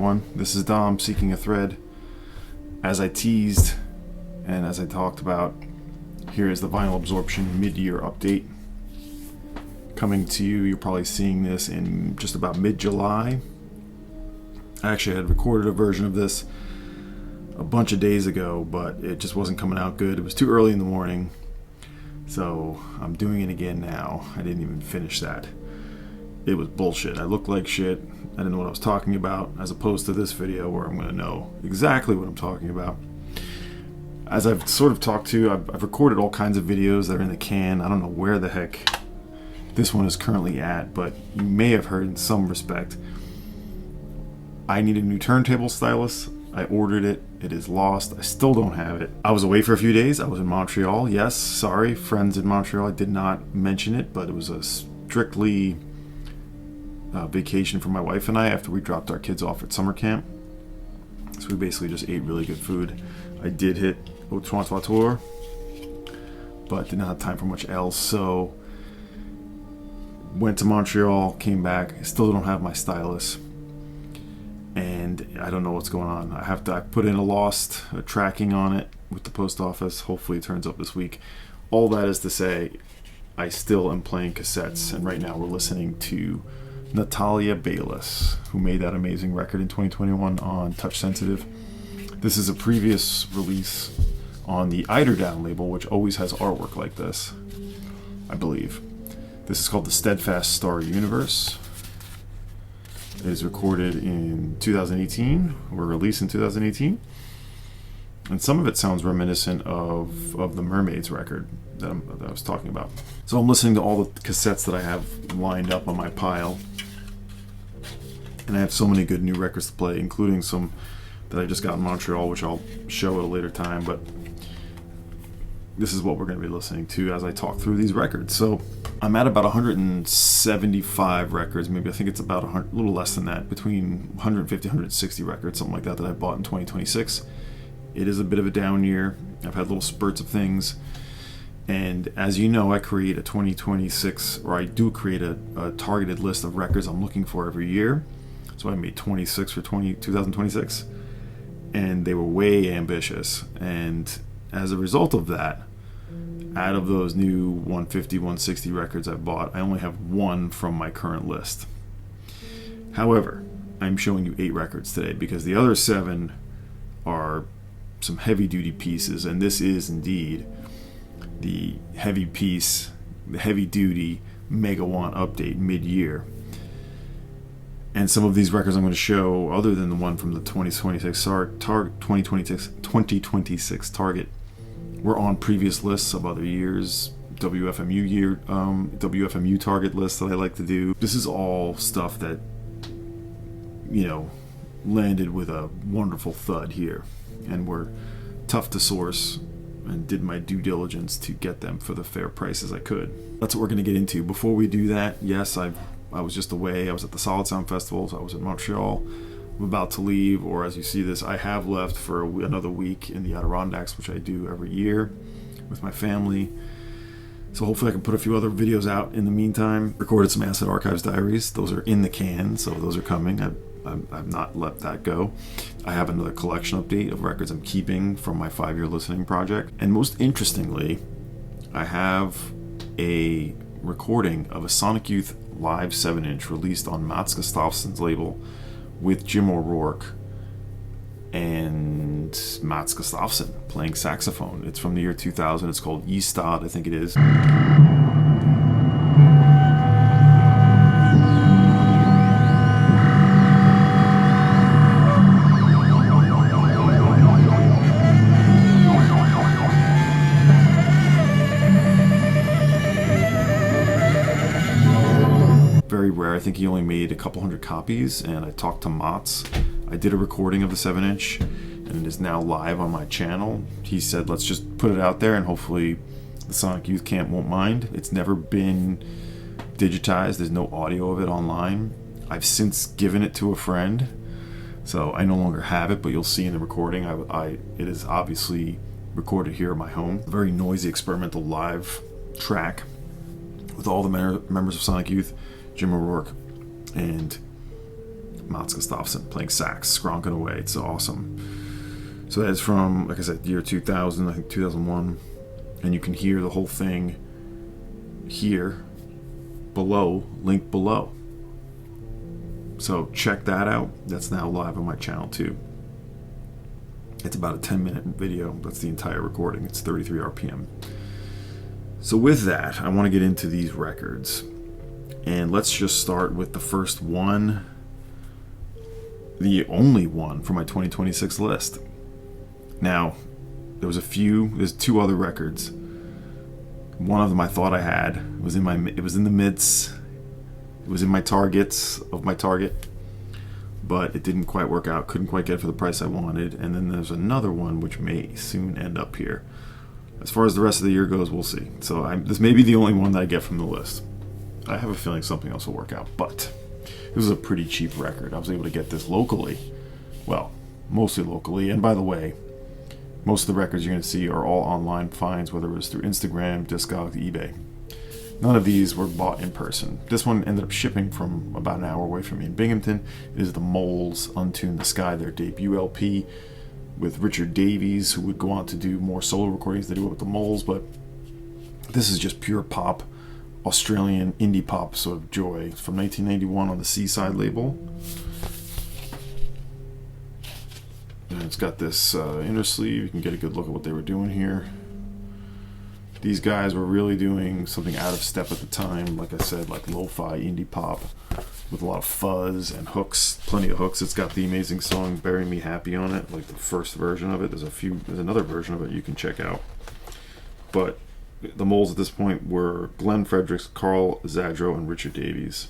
This is Dom seeking a thread. As I teased and as I talked about, here is the Vinyl Absorption Midyear update. Coming to you, you're probably seeing this in just about mid-July. I actually had recorded a version of this a bunch of days ago, but it just wasn't coming out good. It was too early in the morning, so I'm doing it again now. I didn't even finish that. It was bullshit. I looked like shit. I didn't know what I was talking about, as opposed to this video where I'm going to know exactly what I'm talking about. As I've sort of talked to, I've recorded all kinds of videos that are in the can. I don't know where the heck this one is currently at, but you may have heard in some respect. I need a new turntable stylus. I ordered it. It is lost. I still don't have it. I was away for a few days. I was in Montreal. Yes, sorry, friends in Montreal. I did not mention it, but it was a strictly vacation for my wife and I after we dropped our kids off at summer camp. So we basically just ate really good food. I did hit Haute-Tour, but did not have time for much else. So went to Montreal, came back. I still don't have my stylus, and I don't know what's going on. I put in a tracking on it with the post office. Hopefully it turns up this week. All that is to say, I still am playing cassettes, and right now we're listening to Natalia Baylis, who made that amazing record in 2021 on Touch Sensitive. This is a previous release on the Eiderdown label, which always has artwork like this, I believe. This is called The Steadfast Star Universe. It is recorded in 2018, or released in 2018. And some of it sounds reminiscent of the Mermaids record that I was talking about. So I'm listening to all the cassettes that I have lined up on my pile. And I have so many good new records to play, including some that I just got in Montreal, which I'll show at a later time. But this is what we're going to be listening to as I talk through these records. So I'm at about 175 records. Maybe I think it's about a little less than that, between 150 160 records, something like that I bought in 2026. It is a bit of a down year. I've had little spurts of things. And as you know, I create a 2026, or I do create a targeted list of records I'm looking for every year. So I made 26 for 2026. And they were way ambitious. And as a result of that, out of those new 150, 160 records I've bought, I only have one from my current list. However, I'm showing you 8 records today because the other 7 are some heavy-duty pieces, and this is indeed the heavy piece, the heavy-duty Megawatt update mid-year. And some of these records I'm going to show, other than the one from the 2026 target, were on previous lists of other years, WFMU target lists that I like to do. This is all stuff that, landed with a wonderful thud here, and were tough to source, and did my due diligence to get them for the fair prices I could. That's what we're going to get into. Before we do that, yes, I was just away. I was at the Solid Sound Festival, so I was in Montreal. I'm about to leave, or as you see this, I have left for another week in the Adirondacks, which I do every year with my family. So hopefully I can put a few other videos out in the meantime. Recorded some Acid Archives diaries. Those are in the can, so those are coming. I've not let that go. I have another collection update of records I'm keeping from my 5-year listening project. And most interestingly, I have a recording of a Sonic Youth live 7-inch released on Mats Gustafsson's label with Jim O'Rourke and Mats Gustafsson playing saxophone. It's from the year 2000. It's called Ystad, I think it is. Very rare. I think he only made a couple hundred copies, and I talked to Mats. I did a recording of the 7-inch, and it is now live on my channel. He said, let's just put it out there, and hopefully the Sonic Youth Camp won't mind. It's never been digitized. There's no audio of it online. I've since given it to a friend, so I no longer have it, but you'll see in the recording, it is obviously recorded here at my home. A very noisy experimental live track with all the members of Sonic Youth, Jim O'Rourke, and Mats Gustafsson playing sax, skronking away. It's awesome. So that's from, like I said, year 2000, I think 2001. And you can hear the whole thing here below, link below. So check that out. That's now live on my channel too. It's about a 10-minute video. That's the entire recording. It's 33 RPM. So with that, I want to get into these records. And let's just start with the first one, the only one for my 2026 list. Now, there's two other records. One of them I thought I had. It was in the midst. It was in my targets of my target. But it didn't quite work out. Couldn't quite get it for the price I wanted. And then there's another one which may soon end up here. As far as the rest of the year goes, we'll see. So this may be the only one that I get from the list. I have a feeling something else will work out, but this is a pretty cheap record. I was able to get this locally. Well, mostly locally. And by the way, most of the records you're going to see are all online finds, whether it was through Instagram, Discogs, eBay. None of these were bought in person. This one ended up shipping from about an hour away from me in Binghamton. It is the Moles' Untune the Sky, their debut LP, with Richard Davies, who would go on to do more solo recordings than he would with the Moles, but this is just pure pop. Australian indie pop sort of joy. It's from 1991 on the Seaside label. And it's got this inner sleeve. You can get a good look at what they were doing here. These guys were really doing something out of step at the time. Like I said, like lo-fi indie pop with a lot of fuzz and hooks, plenty of hooks. It's got the amazing song "Bury Me Happy" on it, like the first version of it. There's another version of it you can check out. But the Moles at this point were Glenn Fredericks, Carl Zadro, and Richard Davies.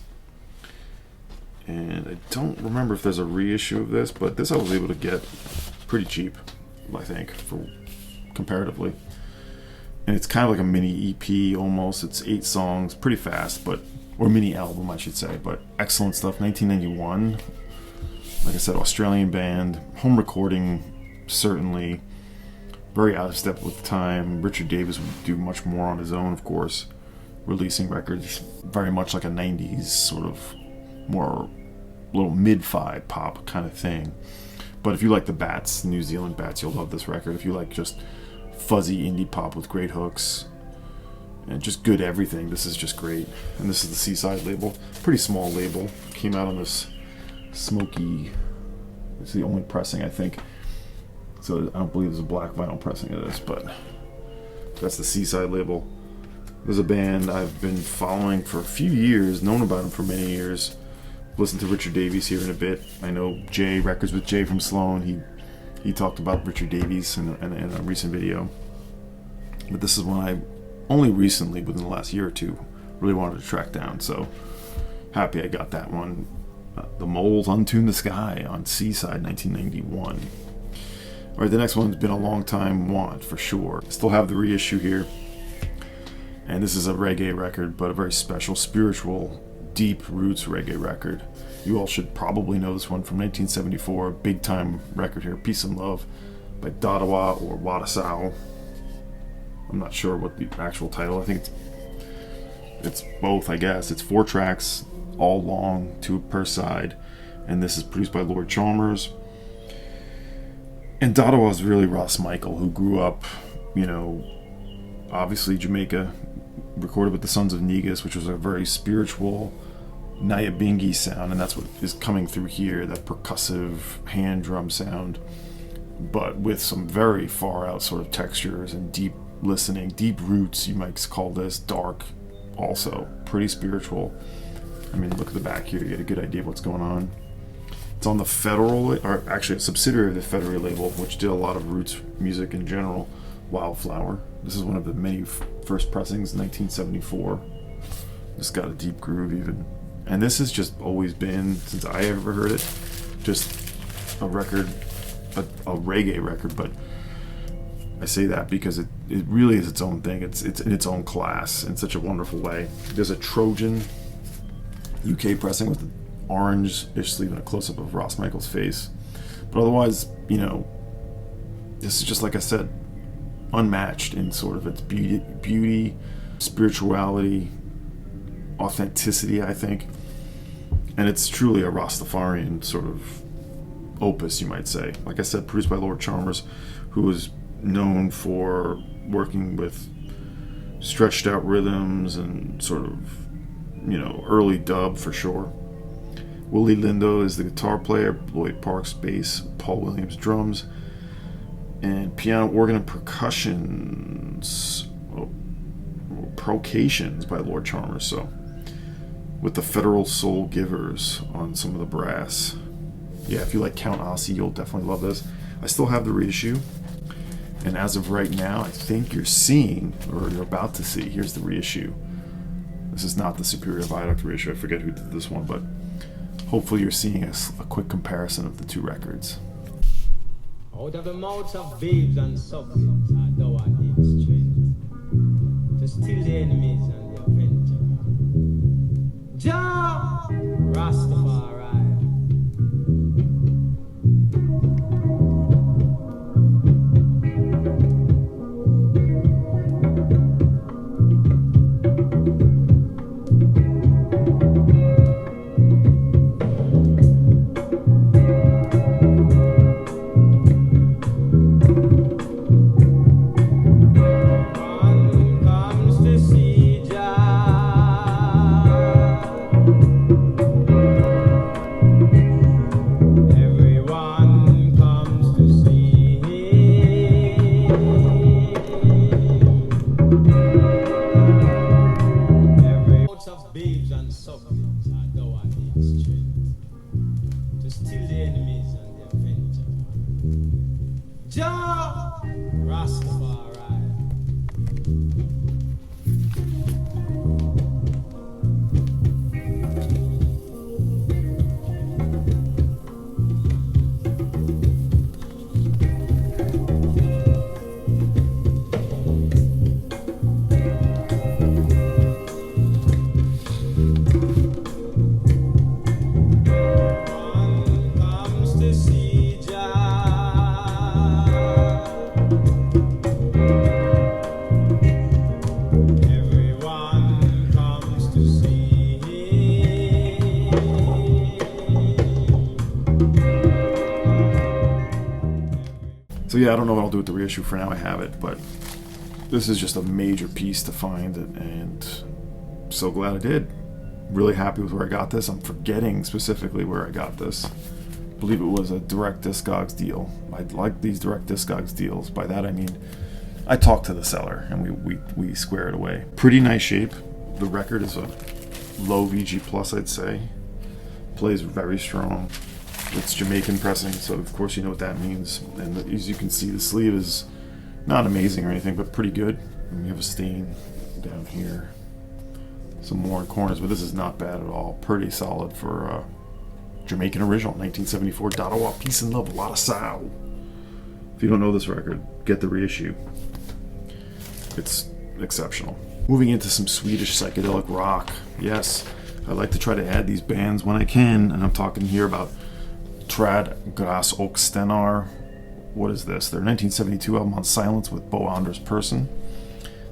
And I don't remember if there's a reissue of this, but this I was able to get pretty cheap, I think, for comparatively. And it's kind of like a mini EP almost. It's 8 songs, pretty fast, or mini album I should say, but excellent stuff. 1991, like I said, Australian band, home recording certainly. Very out of step with time. Richard Davies would do much more on his own, of course, releasing records very much like a 90s sort of more little mid-fi pop kind of thing. But if you like the Bats, New Zealand Bats, you'll love this record. If you like just fuzzy indie pop with great hooks and just good everything, this is just great. And this is the Seaside label. Pretty small label. Came out on this smoky, it's the only pressing I think. So I don't believe there's a black vinyl pressing of this, but that's the Seaside label. There's a band I've been following for a few years, known about them for many years. Listen to Richard Davies here in a bit. I know Jay, Records with Jay from Sloan, he talked about Richard Davies in a recent video. But this is one I only recently, within the last year or two, really wanted to track down. So happy I got that one. The Moles' Untune the Sky on Seaside, 1991. All right, the next one's been a long time want for sure. Still have the reissue here. And this is a reggae record, but a very special, spiritual, deep roots reggae record. You all should probably know this one from 1974, big time record here, Peace and Love by Dadawah or Wadasow. I'm not sure what the actual title, I think it's both, I guess. It's 4 tracks, all long, 2 per side, and this is produced by Lord Chalmers. And Dadawah is really Ross Michael, who grew up, obviously Jamaica, recorded with the Sons of Negus, which was a very spiritual Nyabingi sound, and that's what is coming through here, that percussive hand drum sound, but with some very far out sort of textures and deep listening, deep roots, you might call this, dark, also pretty spiritual. I mean, look at the back here, you get a good idea of what's going on. It's on the Federal, or actually a subsidiary of the Federal label, which did a lot of roots music in general, Wildflower. This is one of the many first pressings, 1974. It's got a deep groove even. And this has just always been, since I ever heard it, just a record, a reggae record, but I say that because it really is its own thing. It's in its own class in such a wonderful way. There's a Trojan UK pressing with the orange-ish sleeve and a close-up of Ross Michael's face. But otherwise, this is just, like I said, unmatched in sort of its beauty, spirituality, authenticity, I think. And it's truly a Rastafarian sort of opus, you might say. Like I said, produced by Lord Chalmers, who was known for working with stretched out rhythms and sort of, early dub for sure. Willie Lindo is the guitar player, Lloyd Parks bass, Paul Williams drums, and piano, organ, and percussions, procations by Lord Chalmers. So, with the Federal Soul Givers on some of the brass. Yeah, if you like Count Ossie, you'll definitely love this. I still have the reissue, and as of right now, I think you're seeing, or you're about to see, here's the reissue. This is not the Superior Viaduct reissue, I forget who did this one, but hopefully you're seeing a quick comparison of the two records. Out of the mouths of babes and sucklings, Dadawah did strength to still the enemies and the avenger. Jah Rastafari. So yeah, I don't know what I'll do with the reissue. For now I have it, but this is just a major piece to find, and so glad I did. Really happy with where I got this. I'm forgetting specifically where I got this. I believe it was a direct Discogs deal. I like these direct Discogs deals. By that I mean I talked to the seller and we square it away. Pretty nice shape. The record is a low VG plus, I'd say. Plays very strong. It's Jamaican pressing, so of course you know what that means. And as you can see, the sleeve is not amazing or anything, but pretty good. And we have a stain down here, some worn corners, but this is not bad at all. Pretty solid for Jamaican original, 1974 Dadawah, Peace and Love, Wadasow. If you don't know this record, get the reissue. It's exceptional. Moving into some Swedish psychedelic rock. Yes, I like to try to add these bands when I can, and I'm talking here about Träd, Gräs och Stenar. What is this? Their 1972 album on Silence with Bo Anders Persson.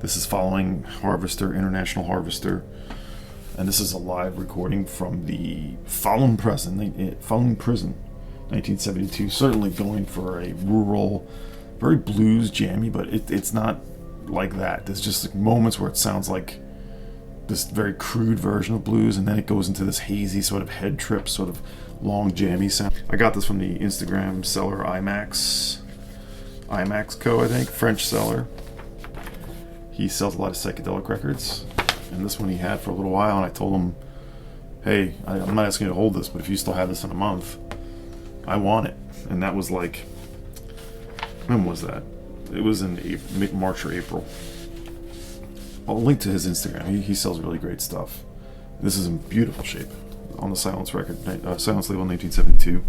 This is following Harvester, International Harvester, and this is a live recording from the Fallen Prison, 1972. Certainly going for a rural, very blues jammy, but it's not like that. There's just like moments where it sounds like this very crude version of blues, and then it goes into this hazy sort of head trip, sort of long jammy sound. I got this from the Instagram seller IMAX Co, I think, French seller. He sells a lot of psychedelic records, and this one he had for a little while, and I told him, hey, I'm not asking you to hold this, but if you still have this in a month, I want it. And that was like, when was that? It was in March or April. I'll link to his Instagram. He sells really great stuff. This is in beautiful shape on the Silence record, Silence label, 1972.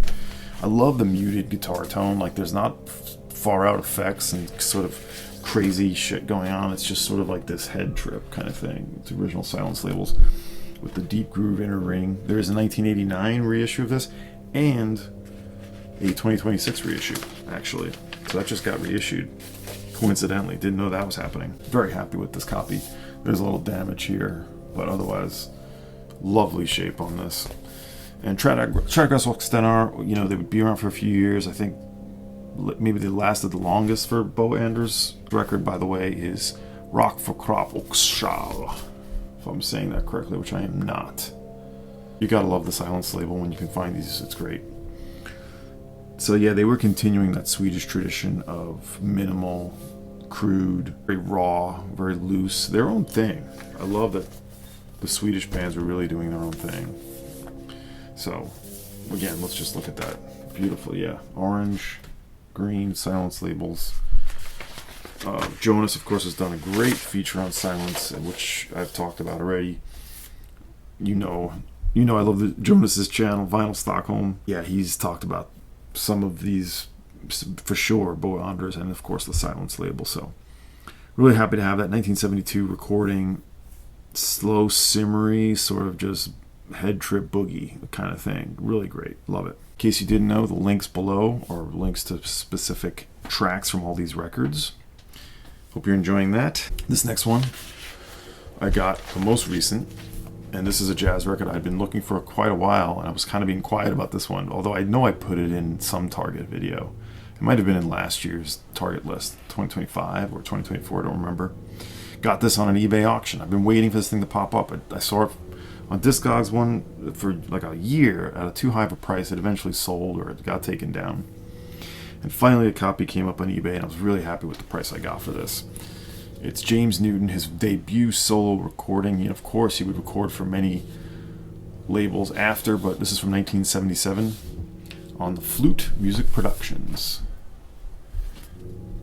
I love the muted guitar tone. Like, there's not far out effects and sort of crazy shit going on. It's just sort of like this head trip kind of thing. It's original Silence labels with the deep groove inner ring. There is a 1989 reissue of this and a 2026 reissue, actually. So that just got reissued. Coincidentally, didn't know that was happening. Very happy with this copy. There's a little damage here, but otherwise, lovely shape on this. And Träd, Gräs och Stenar, you know, they would be around for a few years. I think maybe they lasted the longest for Bo Anders. The record, by the way, is Rock for Kropp och Själ, if I'm saying that correctly, which I am not. You gotta love the Silence label when you can find these, it's great. So yeah, they were continuing that Swedish tradition of minimal, crude, very raw, very loose, their own thing. I love that the Swedish bands were really doing their own thing. So, again, let's just look at that. Beautiful, yeah. Orange, green, Silence labels. Jonas, of course, has done a great feature on Silence, which I've talked about already. You know, I love the Jonas's channel, Vinyl Stockholm. Yeah, he's talked about some of these for sure, Bo Anders, and of course the Silence label. So, really happy to have that 1972 recording, slow, simmery, sort of just head trip boogie kind of thing. Really great. Love it. In case you didn't know, the links below are links to specific tracks from all these records. Hope you're enjoying that. This next one, I got the most recent, and this is a jazz record I'd been looking for quite a while, and I was kind of being quiet about this one, although I know I put it in some Target video. It might have been in last year's Target list, 2025 or 2024, I don't remember. Got this on an eBay auction. I've been waiting for this thing to pop up. I saw it on Discogs one for like a year at a too high of a price. It eventually sold, or it got taken down. And finally a copy came up on eBay, and I was really happy with the price I got for this. It's James Newton, his debut solo recording. And of course, he would record for many labels after, but this is from 1977 on the Flute Music Productions.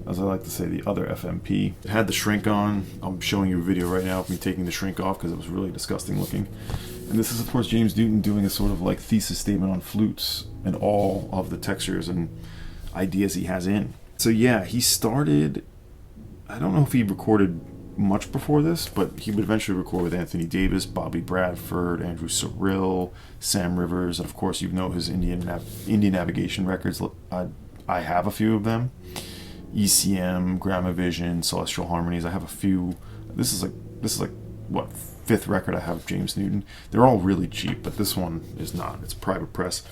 As I like to say, the other FMP. It had the shrink on. I'm showing you a video right now of me taking the shrink off because it was really disgusting looking. And this is, of course, James Newton doing a sort of like thesis statement on flutes and all of the textures and ideas he has in. So yeah, he started, I don't know if he recorded much before this, but he would eventually record with Anthony Davis, Bobby Bradford, Andrew Cyril, Sam Rivers, and of course you know his Indian Navigation records. I have a few of them. ECM, Gramavision, Celestial Harmonies. I have a few. This is like what, fifth record I have of James Newton. They're all really cheap, but this one is not. It's private press.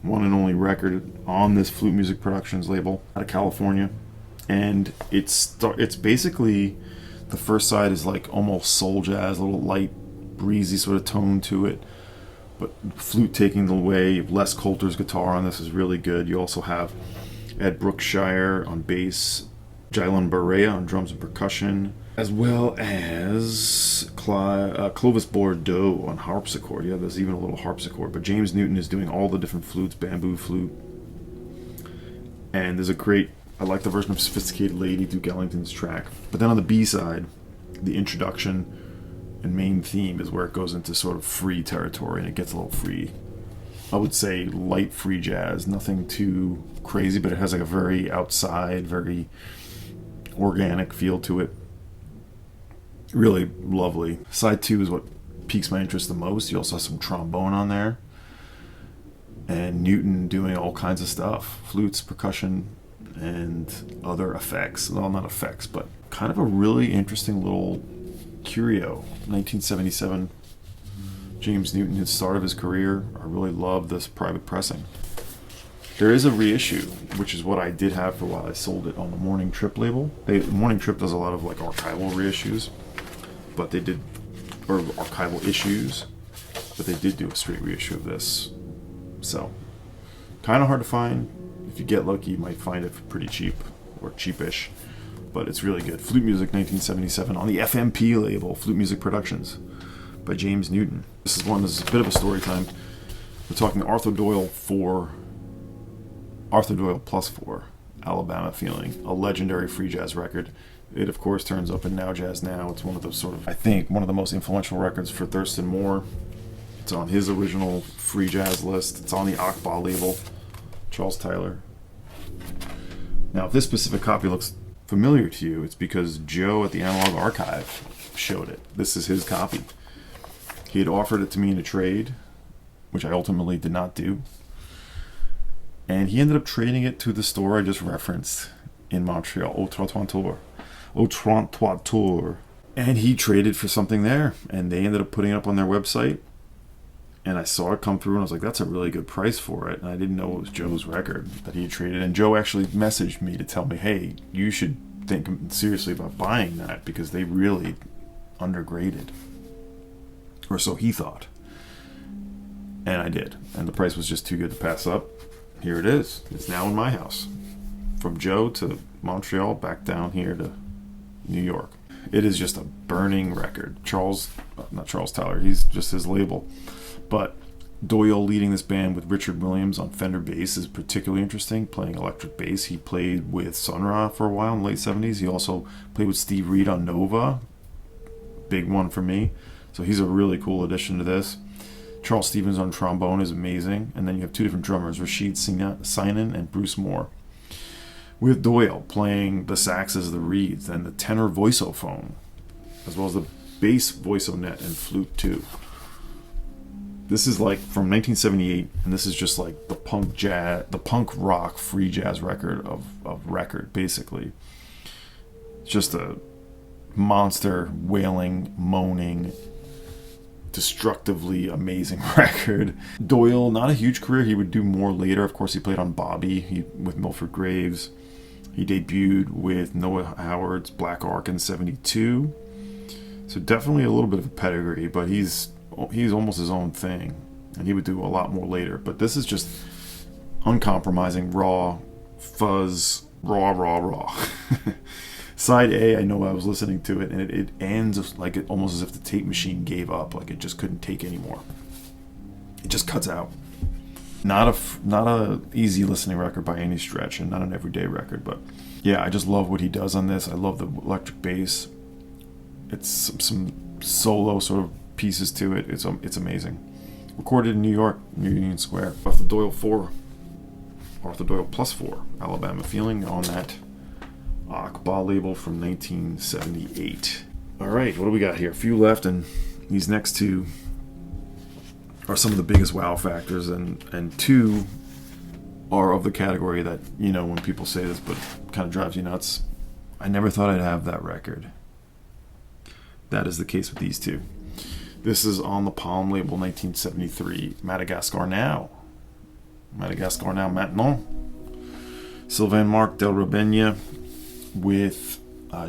One and only record on this Flute Music Productions label out of California, and it's basically, the first side is like almost soul jazz, a little light, breezy sort of tone to it, but flute taking the way. Les Coulter's guitar on this is really good. You also have Ed Brookshire on bass, Jylon Barea on drums and percussion, as well as Clovis Bordeaux on harpsichord. Yeah, there's even a little harpsichord. But James Newton is doing all the different flutes, bamboo flute. And there's a great, I like the version of Sophisticated Lady, Duke Ellington's track. But then on the B side, the introduction and main theme is where it goes into sort of free territory, and it gets a little free. I would say light free jazz, nothing too crazy, but it has like a very outside, very organic feel to it. Really lovely. Side 2 is what piques my interest the most. You also have some trombone on there, and Newton doing all kinds of stuff, flutes, percussion, and other effects. Well, not effects, but kind of a really interesting little curio. 1977, James Newton, his start of his career. I really love this private pressing. There is a reissue, which is what I did have for a while. I sold it on the Morning Trip label. Morning Trip does a lot of like archival reissues, but they did, or archival issues, but they did do a straight reissue of this. So, kind of hard to find. If you get lucky, you might find it for pretty cheap, or cheapish, but it's really good. Flute Music 1977 on the FMP label, Flute Music Productions, by James Newton. This is a bit of a story time. We're talking Arthur Doyle Plus 4, Alabama Feeling, a legendary free jazz record. It, of course, turns up in Now Jazz Now. It's one of those sort of, I think, one of the most influential records for Thurston Moore. It's on his original free jazz list. It's on the Akbah label, Charles Tyler. Now, if this specific copy looks familiar to you, it's because Joe at the Analog Archive showed it. This is his copy. He had offered it to me in a trade, which I ultimately did not do. And he ended up trading it to the store I just referenced in Montreal, Au Trottoir. And he traded for something there, and they ended up putting it up on their website. And I saw it come through, and I was like, that's a really good price for it. And I didn't know it was Joe's record that he had traded. And Joe actually messaged me to tell me, hey, you should think seriously about buying that because they really undergraded. Or so he thought. And I did. And the price was just too good to pass up. Here it is. It's now in my house. From Joe to Montreal, back down here to New York. It is just a burning record. Not Charles Tyler, he's just his label. But Doyle leading this band with Richard Williams on Fender bass is particularly interesting, playing electric bass. He played with Sun Ra for a while in the late 70s. He also played with Steve Reed on Nova. Big one for me. So he's a really cool addition to this. Charles Stevens on trombone is amazing. And then you have two different drummers, Rashid Sinan and Bruce Moore. With Doyle playing the saxes, the reeds, and the tenor voiceophone, as well as the bass voiceonet and flute too. This is like from 1978, and this is just like the punk rock free jazz record of record, basically. It's just a monster, wailing, moaning, destructively amazing record. Doyle, not a huge career. He would do more later. Of course, he played on Bobby with Milford Graves. He debuted with Noah Howard's Black Ark in 72. So definitely a little bit of a pedigree, but he's almost his own thing, and he would do a lot more later. But this is just uncompromising, raw, fuzz, raw. Side A, I know I was listening to it, and it ends like it almost as if the tape machine gave up, like it just couldn't take anymore. It just cuts out. Not a easy listening record by any stretch, and not an everyday record, but yeah, I just love what he does on this. I love the electric bass. It's some solo sort of pieces to it. It's amazing. Recorded in New York, near Union Square. Off the Doyle Plus 4, Alabama Feeling on that Akba label from 1978. All right, what do we got here? A few left, and these next two are some of the biggest wow factors, and two are of the category that, you know, when people say this, but it kind of drives you nuts. I never thought I'd have that record. That is the case with these two. This is on the Palm label, 1973. Madagascar Now, Maintenant. Sylvain, Marc, Del Rabenja with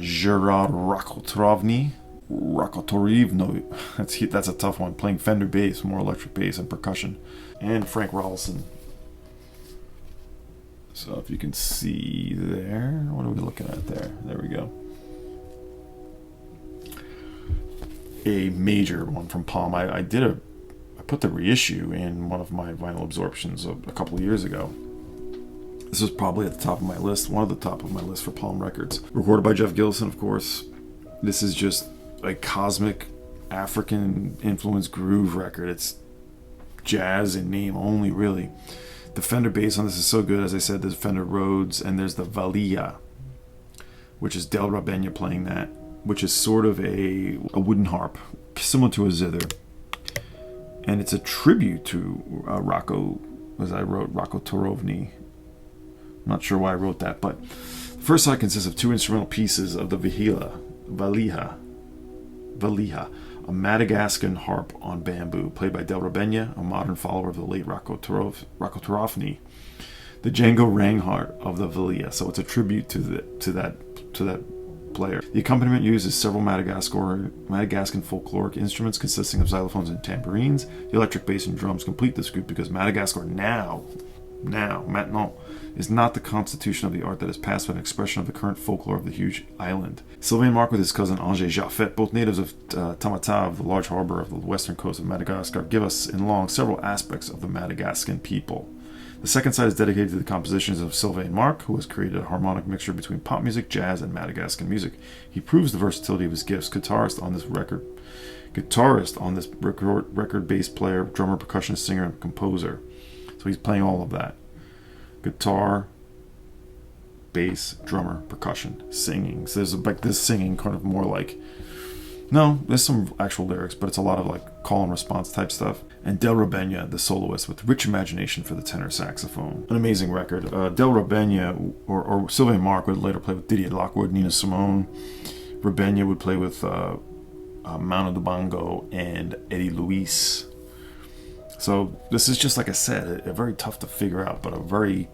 Gerard Rakotorivny. That's a tough one. Playing Fender bass, more electric bass and percussion. And Frank Rolson. So if you can see there, what are we looking at there? There we go. A major one from Palm. I put the reissue in one of my vinyl absorptions a couple of years ago. This was probably at the top of my list, one of the top of my list for Palm Records. Recorded by Jeff Gilson, of course. This is just a cosmic African influenced groove record. It's jazz in name only, really. The Fender bass on this is so good. As I said, there's Fender Rhodes, and there's the Valia, which is Del Rabenja playing that, which is sort of a wooden harp, similar to a zither. And it's a tribute to Rakotorovny. I'm not sure why I wrote that, but the first side consists of two instrumental pieces of the Valiha, a Madagascar harp on bamboo, played by Del Rabenja, a modern follower of the late Rakotorovny, the Django Reinhardt of the Valia. So it's a tribute to that player. The accompaniment uses several Madagascan folkloric instruments consisting of xylophones and tambourines. The electric bass and drums complete this group because Madagascar now, Maintenant, is not the constitution of the art that is past, but an expression of the current folklore of the huge island. Sylvain Marc with his cousin Angers Jaffet, both natives of Tamata, the large harbor of the western coast of Madagascar, give us in long several aspects of the Madagascan people. The second side is dedicated to the compositions of Sylvain Marc, who has created a harmonic mixture between pop music, jazz, and Madagascan music. He proves the versatility of his gifts. Guitarist on this record, bass player, drummer, percussionist, singer, and composer. So he's playing all of that. Guitar, bass, drummer, percussion, singing. So there's like this singing kind of more like, no, there's some actual lyrics, but it's a lot of like call and response type stuff. And Del Rabenja, the soloist, with rich imagination for the tenor saxophone. An amazing record. Del Rabenja or Sylvain Marc would later play with Didier Lockwood, Nina Simone. Rabenja would play with Mano Dibango and Eddie Luis. So this is just, like I said, a very tough to figure out, but a very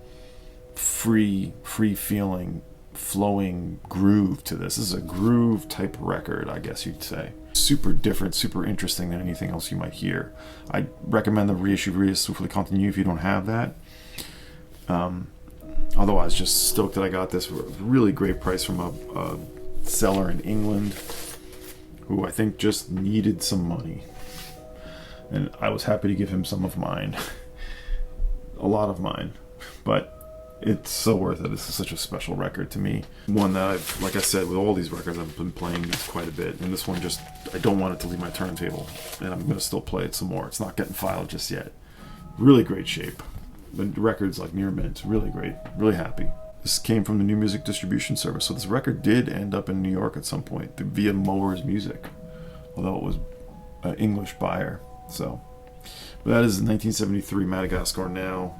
free feeling, flowing groove to this. This is a groove type record, I guess you'd say. Super different, super interesting than anything else you might hear. I recommend the reissue Souffle Continue if you don't have that. Otherwise, just stoked that I got this. Really great price from a seller in England who I think just needed some money. And I was happy to give him some of mine. A lot of mine. But it's so worth it. This is such a special record to me. One that I've, like I said, with all these records, I've been playing these quite a bit. And this one just, I don't want it to leave my turntable. And I'm going to still play it some more. It's not getting filed just yet. Really great shape. The record's like near mint. Really great. Really happy. This came from the New Music Distribution Service. So this record did end up in New York at some point via Mowers Music. Although it was an English buyer. So, but that is 1973 Madagascar Now.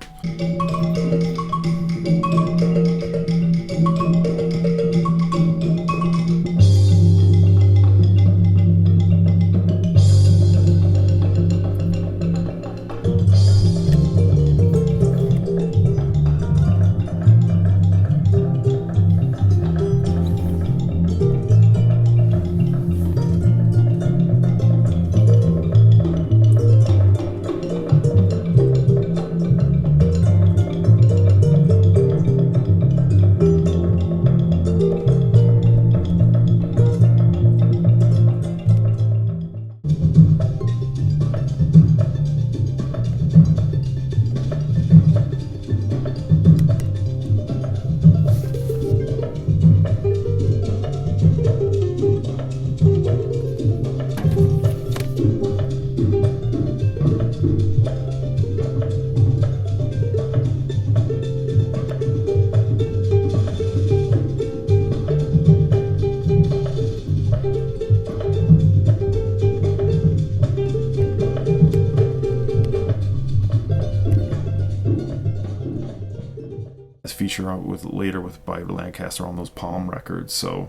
Feature with later by Lancaster on those Palm records, so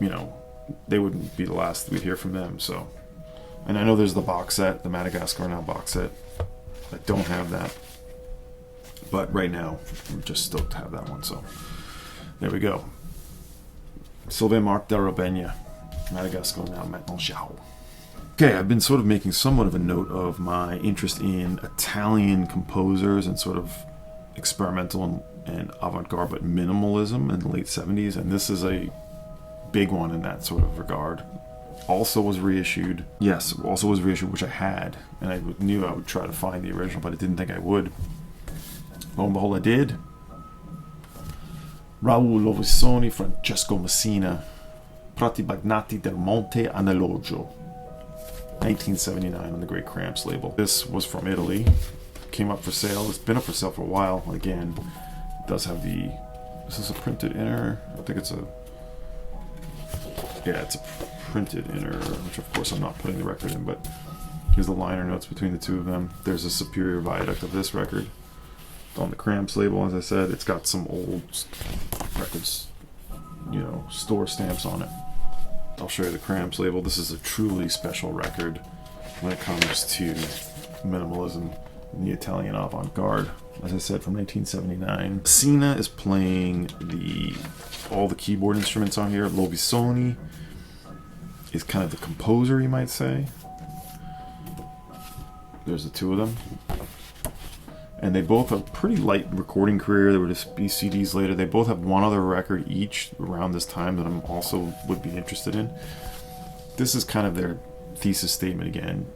you know they wouldn't be the last we'd hear from them. So, and I know there's the box set, the Madagascar Now box set. I don't have that, but right now I'm just stoked to have that one. So there we go. Sylvain Marc de Rabenja, Madagascar Now, Maintenant, Själ. Okay, I've been sort of making somewhat of a note of my interest in Italian composers and sort of experimental and avant-garde but minimalism in the late 70s, and this is a big one in that sort of regard. Also was reissued, which I had, and I knew I would try to find the original, but I didn't think I would. Lo and behold, I did. Raul, Lovisoni, Francesco Messina, Prati, Bagnati, del Monte, Analogo, 1979 on the great Cramps label. This was from Italy. Came up for sale. It's been up for sale for a while. Again, it does have this is a printed inner. I think it's a printed inner, which of course I'm not putting the record in, but here's the liner notes between the two of them. There's a Superior Viaduct of this record. It's on the Cramps label, as I said. It's got some old records, store stamps on it. I'll show you the Cramps label. This is a truly special record when it comes to minimalism in the Italian avant-garde. As I said, from 1979. Messina is playing all the keyboard instruments on here. Lovisoni is kind of the composer, you might say. There's the two of them. And they both have a pretty light recording career. They would just be CDs later. They both have one other record each around this time that I'm also would be interested in. This is kind of their thesis statement again.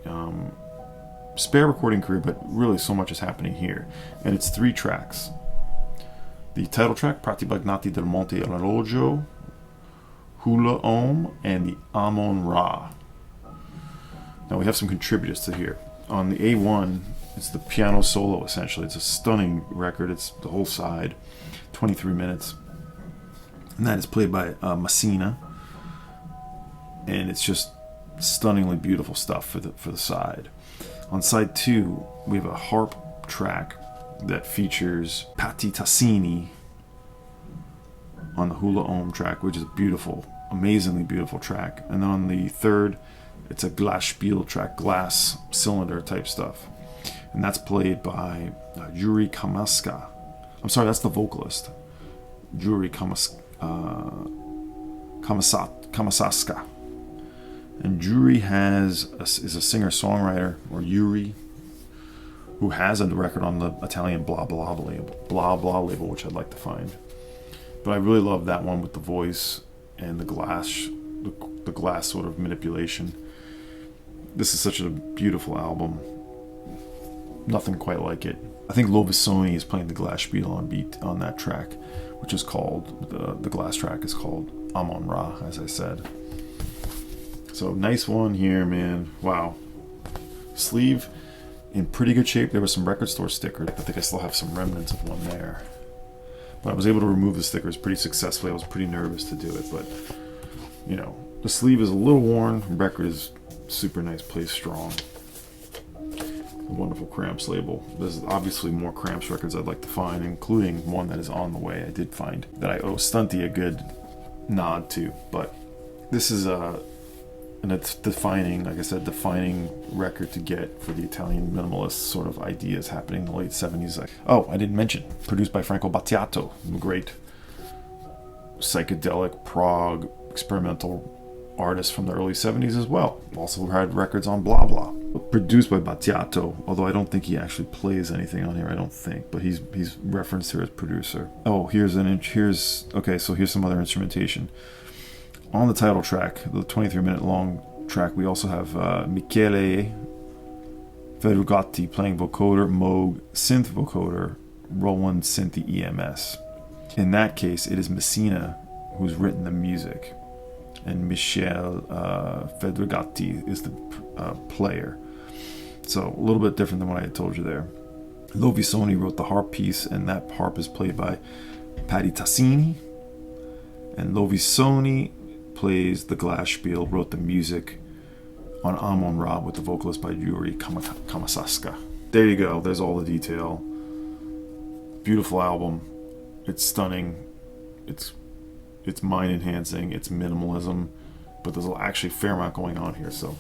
Spare recording career, but really so much is happening here. And it's 3 tracks. The title track, Prati Bagnati del Monte Analogo, Hula Om, and the Amon Ra. Now we have some contributors to here. On the A1, it's the piano solo essentially. It's a stunning record. It's the whole side, 23 minutes. And that is played by Messina. And it's just stunningly beautiful stuff for the side. On side 2, we have a harp track that features Patti Tassini on the Hula Om track, which is a beautiful, amazingly beautiful track. And then on the third, It's a Glasspiel track, glass cylinder type stuff. And that's played by Yuri Kamaska. I'm sorry, that's the vocalist. Yuri Kamasaska. And Yuri is a singer-songwriter, or Yuri, who has a record on the Italian Blah Blah label, which I'd like to find. But I really love that one with the voice and the glass sort of manipulation. This is such a beautiful album. Nothing quite like it. I think Lovisoni is playing the Glasspiel on beat on that track, which is called, the glass track is called Amon Ra, as I said. So nice one here, man. Wow. Sleeve in pretty good shape. There was some record store stickers. I think I still have some remnants of one there. But I was able to remove the stickers pretty successfully. I was pretty nervous to do it, but you know, the sleeve is a little worn. The record is super nice, plays strong. A wonderful Cramps label. There's obviously more Cramps records I'd like to find, including one that is on the way. I did find that I owe Stunty a good nod to, but this is defining record to get for the Italian minimalist sort of ideas happening in the late 70s. Oh, I didn't mention, produced by Franco Battiato, a great psychedelic prog experimental artist from the early 70s as well. Also had records on Blah Blah. Produced by Battiato, although I don't think he actually plays anything on here, I don't think, but he's referenced here as producer. Oh, here's some other instrumentation. On the title track, the 23-minute long track, we also have Michele Verugatti playing vocoder, Moog synth vocoder, Roland synth EMS. In that case, it is Messina who's written the music, and Michele Verugatti is the player. So a little bit different than what I had told you there. Lovisoni wrote the harp piece, and that harp is played by Patti Tassini, and Lovisoni plays the Glasspiel, wrote the music on Amon Ra with the vocalist by Yuri Kamasaska. There you go, there's all the detail. Beautiful album. It's stunning. It's mind enhancing, it's minimalism, but there's actually a fair amount going on here, so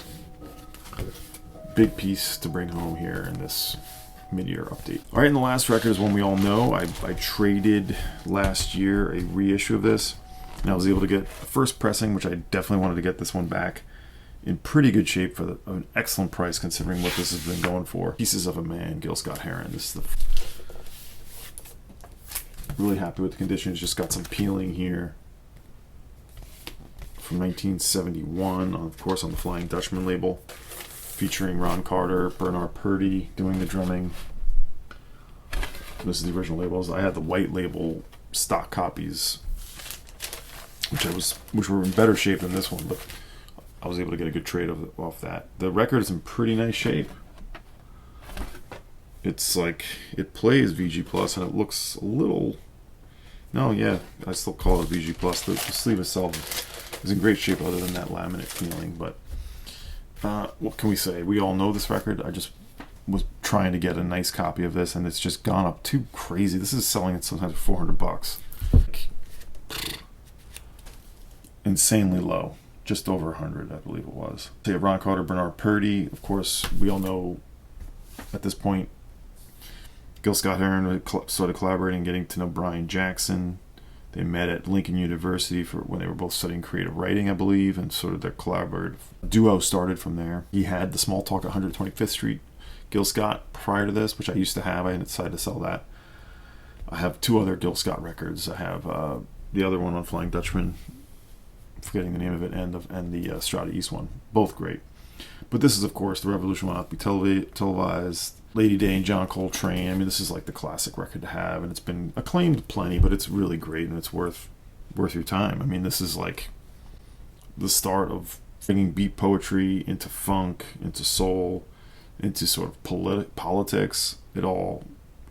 big piece to bring home here in this mid-year update. Alright, and the last record is one we all know. I traded last year a reissue of this, and I was able to get the first pressing, which I definitely wanted to get this one back in pretty good shape for an excellent price considering what this has been going for. Pieces of a Man, Gil Scott-Heron. This is really happy with the condition. It's just got some peeling here from 1971, of course, on the Flying Dutchman label, featuring Ron Carter, Bernard Purdy doing the drumming. This is the original labels. I had the white label stock copies, which were in better shape than this one, but I was able to get a good trade off that. The record is in pretty nice shape. It's like, it plays VG Plus, and it looks a little, no, yeah, I still call it VG Plus. The sleeve itself is in great shape other than that laminate feeling, but what can we say? We all know this record. I just was trying to get a nice copy of this, and it's just gone up too crazy. This is selling at sometimes $400. Insanely low. Just over 100, I believe it was. So you have Ron Carter, Bernard Purdy. Of course, we all know at this point Gil Scott-Heron started collaborating, getting to know Brian Jackson. They met at Lincoln University for when they were both studying creative writing, I believe, and sort of their collaborative duo started from there. He had the Small Talk at 125th Street Gil Scott prior to this, which I used to have. I decided to sell that. I have two other Gil Scott records. I have the other one on Flying Dutchman, forgetting the name of it, and the Strata East one. Both great. But this is, of course, The Revolution Will Not Be Televised, Lady Day and John Coltrane. I mean, this is like the classic record to have, and it's been acclaimed plenty, but it's really great, and it's worth your time. I mean, this is like the start of bringing beat poetry into funk, into soul, into sort of politics. It all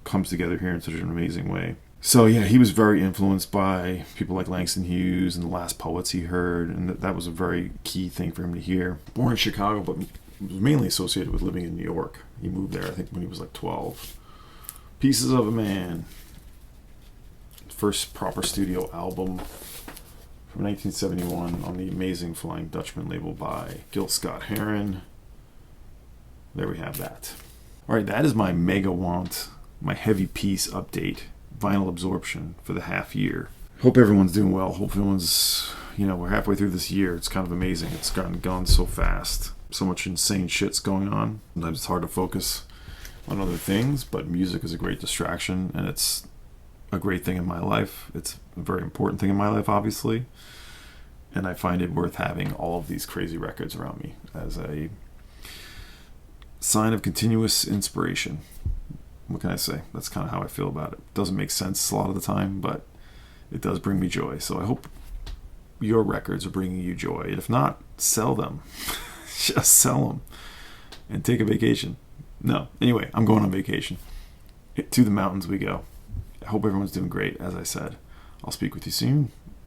comes together here in such an amazing way. So yeah, he was very influenced by people like Langston Hughes and the Last Poets he heard, and that was a very key thing for him to hear. Born in Chicago, but was mainly associated with living in New York. He moved there, I think, when he was like 12. Pieces of a Man. First proper studio album from 1971 on the amazing Flying Dutchman label by Gil Scott-Heron. There we have that. Alright, that is my mega want, my heavy piece update, vinyl absorption for the half year. Hope everyone's doing well. Hope everyone's, we're halfway through this year. It's kind of amazing. It's gone so fast. So much insane shit's going on. Sometimes it's hard to focus on other things, but music is a great distraction, and it's a great thing in my life. It's a very important thing in my life, obviously, and I find it worth having all of these crazy records around me as a sign of continuous inspiration. What can I say? That's kind of how I feel about it. Doesn't make sense a lot of the time, but it does bring me joy. So I hope your records are bringing you joy. And if not, sell them. Just sell them and take a vacation. No, anyway, I'm going on vacation. To the mountains we go. I hope everyone's doing great, as I said. I'll speak with you soon.